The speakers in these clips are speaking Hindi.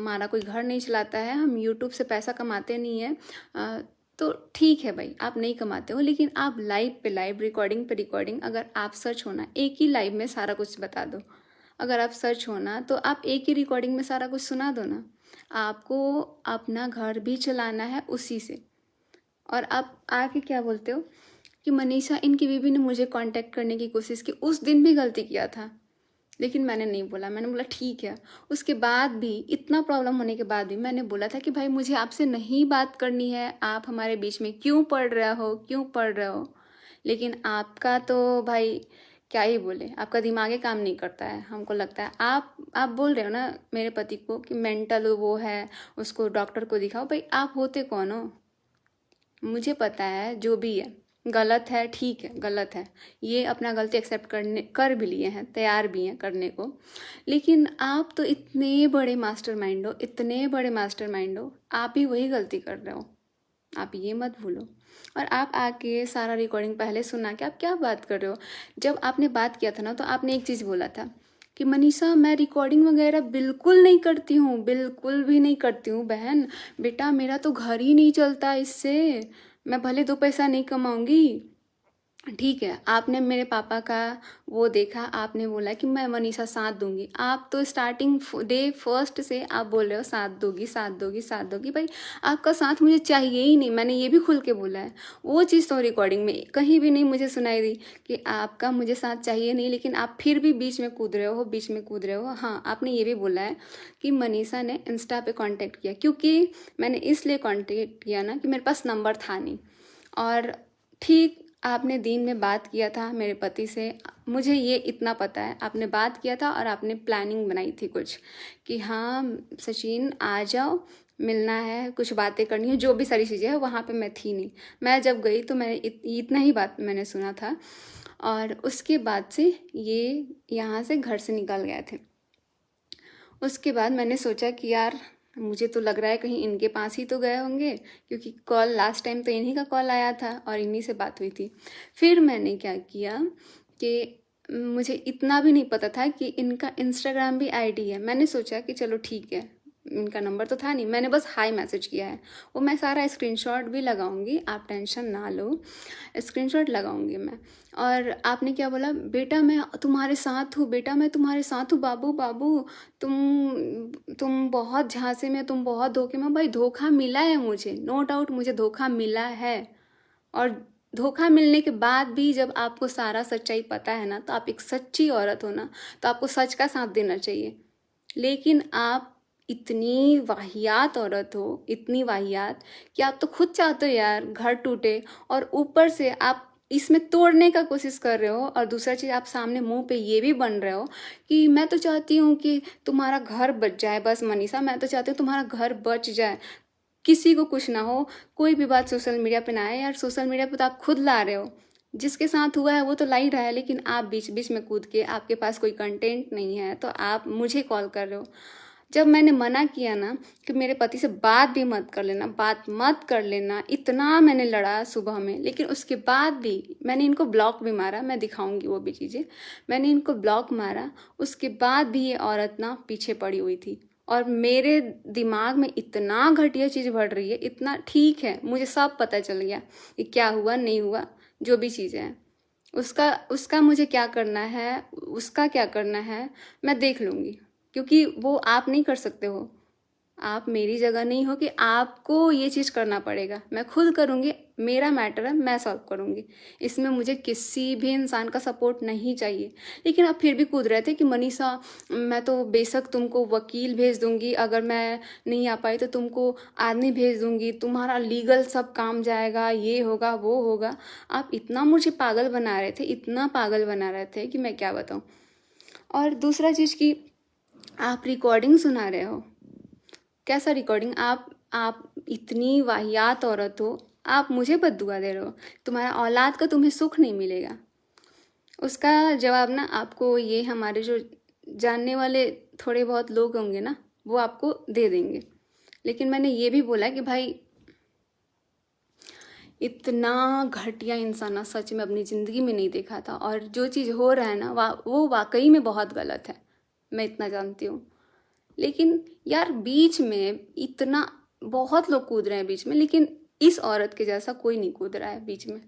हमारा कोई घर नहीं चलाता है, हम यूट्यूब से पैसा कमाते नहीं हैं, तो ठीक है भाई, आप नहीं कमाते हो, लेकिन आप लाइव पे लाइव, रिकॉर्डिंग पे रिकॉर्डिंग, अगर आप सच हो ना, एक ही लाइव में सारा कुछ बता दो। अगर आप सच हो ना, तो आप एक ही रिकॉर्डिंग में सारा कुछ सुना दो ना। आपको अपना घर भी चलाना है उसी से। और आप आके क्या बोलते हो कि मनीषा, इनकी बीवी ने मुझे कांटेक्ट करने की कोशिश की, उस दिन भी गलती किया था, लेकिन मैंने नहीं बोला। मैंने बोला ठीक है। उसके बाद भी, इतना प्रॉब्लम होने के बाद भी मैंने बोला था कि भाई मुझे आपसे नहीं बात करनी है, आप हमारे बीच में क्यों पड़ रहे हो, क्यों पड़ रहे हो। लेकिन आपका तो भाई क्या ही बोले, आपका दिमागे काम नहीं करता है, हमको लगता है। आप बोल रहे हो ना मेरे पति को कि मेंटल वो है, उसको डॉक्टर को दिखाओ। भाई आप होते कौन हो? मुझे पता है जो भी है गलत है, ठीक है गलत है, ये अपना गलती एक्सेप्ट कर भी लिए हैं, तैयार भी हैं करने को। लेकिन आप तो इतने बड़े मास्टरमाइंड हो, इतने बड़े मास्टरमाइंड हो, आप ही वही गलती कर रहे हो, आप ये मत भूलो। और आप आके सारा रिकॉर्डिंग पहले सुना के आप क्या बात कर रहे हो? जब आपने बात किया था ना, तो आपने एक चीज़ बोला था कि मनीषा, मैं रिकॉर्डिंग वगैरह बिल्कुल नहीं करती हूँ, बिल्कुल भी नहीं करती हूँ बहन। बेटा मेरा तो घर ही नहीं चलता इससे, मैं भले 2 पैसा नहीं कमाऊंगी। ठीक है, आपने मेरे पापा का वो देखा, आपने बोला कि मैं मनीषा साथ दूंगी। आप तो स्टार्टिंग डे फर्स्ट से आप बोल रहे हो साथ दोगी, साथ दोगी, साथ दोगी। भाई आपका साथ मुझे चाहिए ही नहीं, मैंने ये भी खुल के बोला है। वो चीज़ तो रिकॉर्डिंग में कहीं भी नहीं मुझे सुनाई दी कि आपका मुझे साथ चाहिए नहीं, लेकिन आप फिर भी बीच में कूद रहे हो, बीच में कूद रहे हो। हाँ, आपने ये भी बोला है कि मनीषा ने इंस्टा पे कॉन्टेक्ट किया, क्योंकि मैंने इसलिए कॉन्टेक्ट किया ना कि मेरे पास नंबर था नहीं। और ठीक, आपने दिन में बात किया था मेरे पति से, मुझे ये इतना पता है, आपने बात किया था और आपने प्लानिंग बनाई थी कुछ कि हाँ सचिन आ जाओ, मिलना है, कुछ बातें करनी है, जो भी सारी चीज़ें हैं। वहाँ पे मैं थी नहीं, मैं जब गई तो मैंने इतना ही बात मैंने सुना था। और उसके बाद से ये यहाँ से घर से निकल गए थे। उसके बाद मैंने सोचा कि यार, मुझे तो लग रहा है कहीं इनके पास ही तो गए होंगे, क्योंकि कॉल लास्ट टाइम तो इन्हीं का कॉल आया था और इन्हीं से बात हुई थी। फिर मैंने क्या किया कि मुझे इतना भी नहीं पता था कि इनका इंस्टाग्राम भी आईडी है। मैंने सोचा कि चलो ठीक है, इनका नंबर तो था नहीं, मैंने बस हाय मैसेज किया है। वो मैं सारा स्क्रीनशॉट भी लगाऊंगी, आप टेंशन ना लो, स्क्रीनशॉट लगाऊंगी मैं। और आपने क्या बोला, बेटा मैं तुम्हारे साथ हूँ, बेटा मैं तुम्हारे साथ हूँ, बाबू बाबू तुम बहुत झांसे में, तुम बहुत धोखे में। भाई धोखा मिला है मुझे, नो डाउट मुझे धोखा मिला है। और धोखा मिलने के बाद भी जब आपको सारा सच्चाई पता है ना, तो आप एक सच्ची औरत हो ना, तो आपको सच का साथ देना चाहिए। लेकिन आप इतनी वाहियात औरत हो, इतनी वाहियात, कि आप तो खुद चाहते हो यार घर टूटे, और ऊपर से आप इसमें तोड़ने का कोशिश कर रहे हो। और दूसरा चीज़, आप सामने मुंह पे ये भी बन रहे हो कि मैं तो चाहती हूँ कि तुम्हारा घर बच जाए। बस मनीषा, मैं तो चाहती हूँ तुम्हारा घर बच जाए, किसी को कुछ ना हो, कोई भी बात सोशल मीडिया पे ना आए। यार सोशल मीडिया पे तो आप खुद ला रहे हो, जिसके साथ हुआ है वो तो ला ही रहा है, लेकिन आप बीच बीच में कूद के, आपके पास कोई कंटेंट नहीं है तो आप मुझे कॉल कर रहे हो। जब मैंने मना किया ना कि मेरे पति से बात भी मत कर लेना, बात मत कर लेना, इतना मैंने लड़ा सुबह में, लेकिन उसके बाद भी मैंने इनको ब्लॉक भी मारा, मैं दिखाऊंगी वो भी चीज़ें। मैंने इनको ब्लॉक मारा, उसके बाद भी ये औरत ना पीछे पड़ी हुई थी। और मेरे दिमाग में इतना घटिया चीज़ बढ़ रही है, इतना, ठीक है मुझे सब पता चल गया कि क्या हुआ नहीं हुआ, जो भी चीज़ें हैं उसका उसका मुझे क्या करना है, उसका क्या करना है मैं देख लूँगी। क्योंकि वो आप नहीं कर सकते हो, आप मेरी जगह नहीं हो कि आपको ये चीज़ करना पड़ेगा। मैं खुद करूँगी, मेरा मैटर है, मैं सॉल्व करूँगी। इसमें मुझे किसी भी इंसान का सपोर्ट नहीं चाहिए। लेकिन आप फिर भी कूद रहे थे कि मनीषा, मैं तो बेशक तुमको वकील भेज दूँगी, अगर मैं नहीं आ पाई तो तुमको आदमी भेज दूँगी, तुम्हारा लीगल सब काम जाएगा, ये होगा वो होगा। आप इतना मुझे पागल बना रहे थे, इतना पागल बना रहे थे कि मैं क्या बताऊँ। और दूसरा चीज़ कि आप रिकॉर्डिंग सुना रहे हो, कैसा रिकॉर्डिंग? आप इतनी वाहियात औरत हो, आप मुझे बद्दुआ दे रहे हो, तुम्हारा औलाद का तुम्हें सुख नहीं मिलेगा। उसका जवाब ना आपको ये हमारे जो जानने वाले थोड़े बहुत लोग होंगे ना, वो आपको दे देंगे। लेकिन मैंने ये भी बोला कि भाई इतना घटिया इंसान ना सच में अपनी ज़िंदगी में नहीं देखा था। और जो चीज़ हो रहा है ना वो वाकई में बहुत गलत है, मैं इतना जानती हूँ। लेकिन यार बीच में इतना बहुत लोग कूद रहे हैं बीच में, लेकिन इस औरत के जैसा कोई नहीं कूद रहा है बीच में।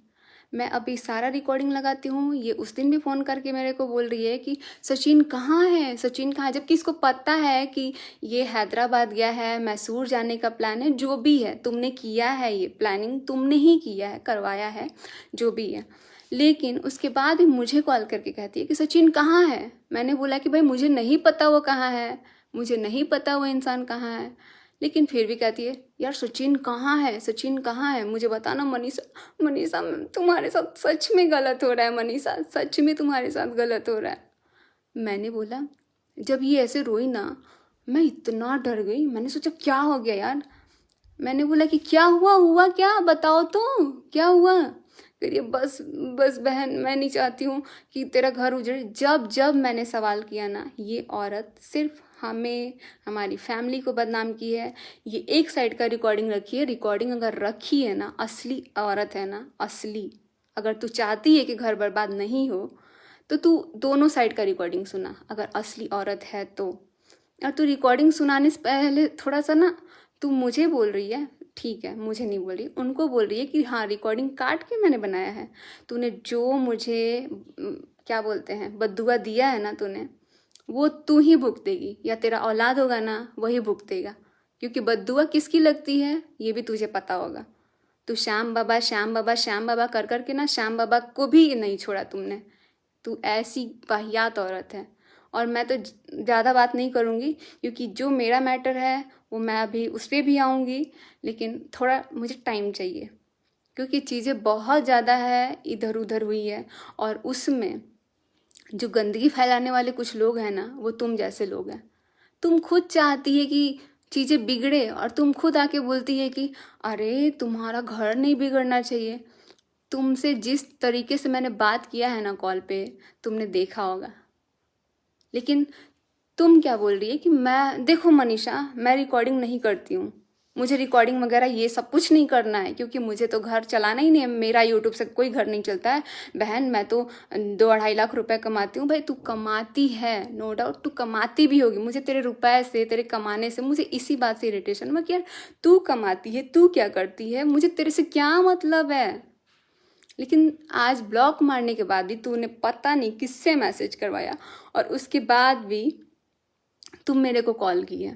मैं अभी सारा रिकॉर्डिंग लगाती हूँ, ये उस दिन भी फ़ोन करके मेरे को बोल रही है कि सचिन कहाँ है, सचिन कहाँ है, जबकि इसको पता है कि ये हैदराबाद गया है, मैसूर जाने का प्लान है, जो भी है तुमने किया है, ये प्लानिंग तुमने ही किया है, करवाया है, जो भी है। लेकिन उसके बाद भी मुझे कॉल करके कहती है कि सचिन कहाँ है। मैंने बोला कि भाई मुझे नहीं पता वो कहाँ है, मुझे नहीं पता वो इंसान कहाँ है, लेकिन फिर भी कहती है यार सचिन कहाँ है, सचिन कहाँ है, मुझे बताना मनीषा। मनीषा तुम्हारे साथ सच में गलत हो रहा है, मनीषा सच में तुम्हारे साथ गलत हो रहा है। मैंने बोला, जब ये ऐसे रोई ना, मैं इतना डर गई, मैंने सोचा क्या हो गया यार। मैंने बोला कि क्या हुआ, हुआ क्या, बताओ तो क्या हुआ। फिर ये बस बस बहन, मैं नहीं चाहती हूँ कि तेरा घर उजड़े। जब जब मैंने सवाल किया ना, ये औरत सिर्फ हमें, हमारी फैमिली को बदनाम की है। ये एक साइड का रिकॉर्डिंग रखी है, रिकॉर्डिंग अगर रखी है ना, असली औरत है ना, असली, अगर तू चाहती है कि घर बर्बाद नहीं हो तो तू दोनों साइड का रिकॉर्डिंग सुना, अगर असली औरत है तो। और तू रिकॉर्डिंग सुनाने से पहले थोड़ा सा ना, तू मुझे बोल रही है, ठीक है, मुझे नहीं बोल रही, उनको बोल रही है कि हाँ रिकॉर्डिंग काट के मैंने बनाया है। तूने जो मुझे क्या बोलते हैं बद्दुआ दिया है ना तूने, वो तू ही भुगतेगी, या तेरा औलाद होगा ना वही भुगतेगा। क्योंकि बद्दुआ किसकी लगती है ये भी तुझे पता होगा। तू श्याम बाबा श्याम बाबा श्याम बाबा कर करके ना श्याम बाबा को भी नहीं छोड़ा तुमने। तू ऐसी वाहियात औरत है। और मैं तो ज़्यादा बात नहीं करूँगी, क्योंकि जो मेरा मैटर है वो मैं अभी उस पर भी आऊँगी, लेकिन थोड़ा मुझे टाइम चाहिए, क्योंकि चीज़ें बहुत ज़्यादा है, इधर उधर हुई है। और उसमें जो गंदगी फैलाने वाले कुछ लोग हैं ना, वो तुम जैसे लोग हैं। तुम खुद चाहती है कि चीज़ें बिगड़े, और तुम खुद आके बोलती है कि अरे तुम्हारा घर नहीं बिगड़ना चाहिए। तुमसे जिस तरीके से मैंने बात किया है ना कॉल पे, तुमने देखा होगा। लेकिन तुम क्या बोल रही है कि मैं, देखो मनीषा, मैं रिकॉर्डिंग नहीं करती हूँ, मुझे रिकॉर्डिंग वगैरह ये सब कुछ नहीं करना है, क्योंकि मुझे तो घर चलाना ही नहीं है, मेरा यूट्यूब से कोई घर नहीं चलता है। बहन मैं तो 2-2.5 लाख रुपए कमाती हूँ। भाई तू कमाती है, नो डाउट तू कमाती भी होगी, मुझे तेरे रुपए से, तेरे कमाने से मुझे इसी बात से इरिटेशन हुआ कि यार तू कमाती है, तू क्या करती है, मुझे तेरे से क्या मतलब है। लेकिन आज ब्लॉक मारने के बाद भी तूने पता नहीं किससे मैसेज करवाया, और उसके बाद भी तुम मेरे को कॉल किए,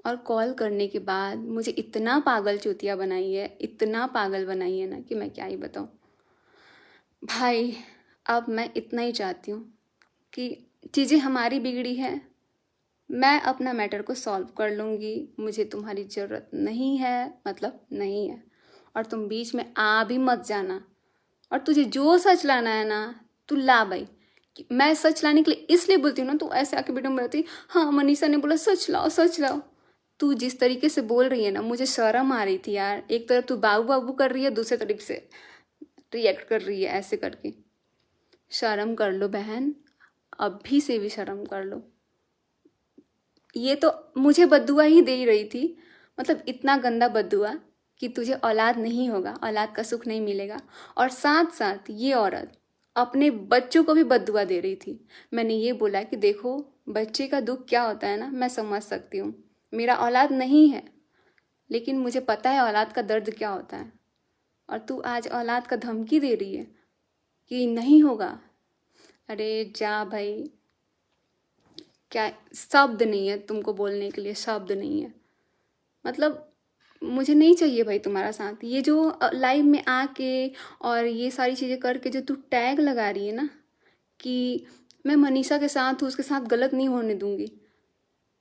और कॉल करने के बाद मुझे इतना पागल चूतिया बनाई है, इतना पागल बनाई है ना कि मैं क्या ही बताऊँ। भाई अब मैं इतना ही चाहती हूँ कि चीज़ें हमारी बिगड़ी है, मैं अपना मैटर को सॉल्व कर लूँगी, मुझे तुम्हारी ज़रूरत नहीं है, मतलब नहीं है। और तुम बीच में आ भी मत जाना। और तुझे जो सच लाना है ना, तू ला भाई। मैं सच लाने के लिए इसलिए बोलती हूँ ना, तू ऐसे आके वीडियो में बोलती हाँ मनीषा ने बोला सच लाओ सच लाओ। तू जिस तरीके से बोल रही है ना, मुझे शर्म आ रही थी यार। एक तरफ तू बाबू बाबू कर रही है, दूसरे तरफ से रिएक्ट कर रही है ऐसे करके। शर्म कर लो बहन, अभी से भी शर्म कर लो। ये तो मुझे बद्दुआ ही दे रही थी, मतलब इतना गंदा बद्दुआ कि तुझे औलाद नहीं होगा, औलाद का सुख नहीं मिलेगा। और साथ साथ ये औरत अपने बच्चों को भी बद्दुआ दे रही थी। मैंने ये बोला कि देखो बच्चे का दुख क्या होता है ना, मैं समझ सकती हूँ, मेरा औलाद नहीं है, लेकिन मुझे पता है औलाद का दर्द क्या होता है। और तू आज औलाद का धमकी दे रही है कि नहीं होगा। अरे जा भाई, क्या शब्द नहीं है तुमको बोलने के लिए, शब्द नहीं है। मतलब मुझे नहीं चाहिए भाई तुम्हारा साथ। ये जो लाइव में आके और ये सारी चीज़ें करके जो तू टैग लगा रही है ना कि मैं मनीषा के साथ हूँ, उसके साथ गलत नहीं होने दूंगी,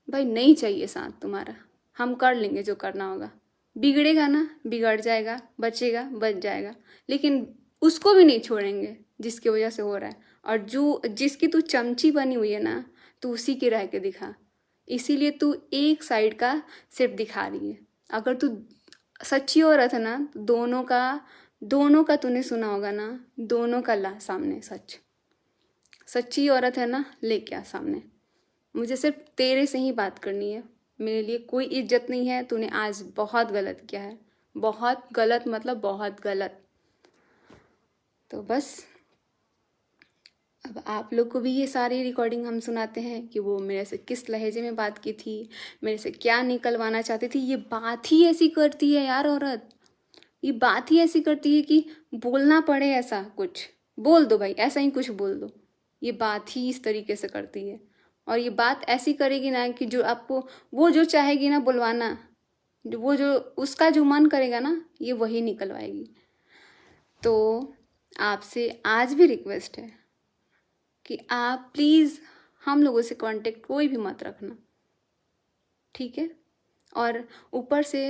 भाई नहीं चाहिए साथ तुम्हारा। हम कर लेंगे जो करना होगा, बिगड़ेगा ना बिगड़ जाएगा, बचेगा बच जाएगा, लेकिन उसको भी नहीं छोड़ेंगे जिसकी वजह से हो रहा है। और जो जिसकी तू चमची बनी हुई है ना, तू उसी की रह के दिखा। इसीलिए तू एक साइड का सिर्फ दिखा रही है। अगर तू सच्ची औरत है ना, दोनों का तूने सुना होगा ना, दोनों का ला सामने सच। सच्ची औरत है ना, लेके आ सामने। मुझे सिर्फ तेरे से ही बात करनी है, मेरे लिए कोई इज्जत नहीं है। तूने आज बहुत गलत किया है, बहुत गलत, मतलब बहुत गलत। तो बस अब आप लोग को भी ये सारी रिकॉर्डिंग हम सुनाते हैं कि वो मेरे से किस लहजे में बात की थी, मेरे से क्या निकलवाना चाहती थी। ये बात ही ऐसी करती है यार औरत, ये बात ही ऐसी करती है कि बोलना पड़े ऐसा कुछ बोल दो भाई, ऐसा ही कुछ बोल दो। ये बात ही इस तरीके से करती है और ये बात ऐसी करेगी ना कि जो आपको वो जो चाहेगी ना बुलवाना, वो जो उसका जो मन करेगा ना ये वही निकलवाएगी। तो आपसे आज भी रिक्वेस्ट है कि आप प्लीज़ हम लोगों से कांटेक्ट कोई भी मत रखना, ठीक है। और ऊपर से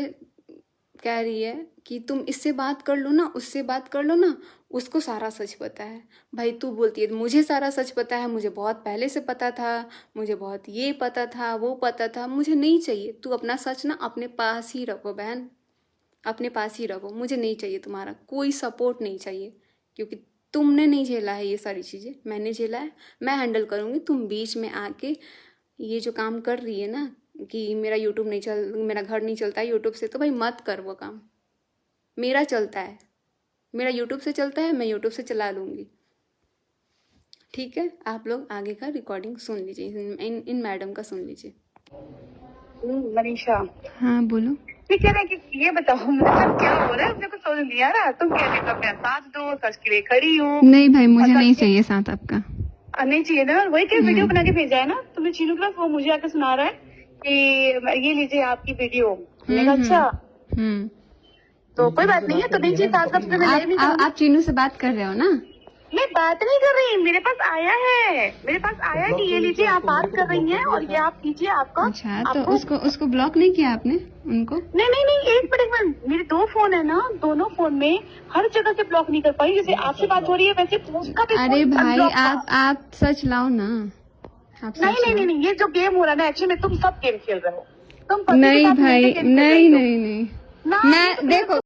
कह रही है कि तुम इससे बात कर लो ना, उससे बात कर लो ना, उसको सारा सच पता है। भाई तू बोलती है मुझे सारा सच पता है, मुझे बहुत पहले से पता था, मुझे बहुत ये पता था वो पता था, मुझे नहीं चाहिए। तू अपना सच ना अपने पास ही रखो बहन, अपने पास ही रखो। मुझे नहीं चाहिए तुम्हारा कोई सपोर्ट, नहीं चाहिए, क्योंकि तुमने नहीं झेला है ये सारी चीज़ें, मैंने झेला है, मैं हैंडल करूँगी। तुम बीच में आके ये जो काम कर रही है ना कि मेरा यूट्यूब नहीं चल, मेरा घर नहीं चलता है यूट्यूब से, तो भाई मत कर वो काम। मेरा चलता है, मेरा यूट्यूब से चलता है, मैं यूट्यूब से चला लूँगी, ठीक है। आप लोग आगे का रिकॉर्डिंग सुन लीजिए, इन मैडम का सुन लीजिए। मनीषा, हाँ बोलो। मैं कह रहा है कि ये बताओ मतलब क्या हो रहा है, मुझे कुछ समझ नहीं आ रहा। तुम कह रही हो अपने साथ दो, सच के लिए खड़ी हूँ। नहीं भाई मुझे नहीं चाहिए साथ आपका। नहीं चाहिए ना, वही क्या वीडियो बना के भेजा है ना तुमने चीनू का, वो मुझे आके सुना रहा है कि ये लीजिए आपकी वीडियो। मैंने कहा अच्छा, तो कोई बात नहीं है, तो नहीं चाहिए साथ का, तो मैं लाइव नहीं करूंगी। आप चीनू से बात कर रहे हो ना? मैं बात नहीं कर रही, मेरे पास आया है, मेरे पास आया है कि ये लीजिए आप बात कर रही हैं और ये आप कीजिए आपका। अच्छा, तो उसको ब्लॉक नहीं किया आपने उनको? नहीं, एक मिनट, मेरे 2 फोन है ना, दोनों फोन में हर जगह से ब्लॉक नहीं कर पाई। जैसे आपसे बात हो रही है वैसे उसका भी अरे फोन भाई unblock था। आप सच लाओ ना, आप सच नहीं, ये जो गेम हो रहा है ना, एक्चुअली में तुम सब गेम खेल रहे हो। तुम पति के नहीं साथ भाई, मिलके गेम खेल रहे हो। नहीं, ना, मैं देखो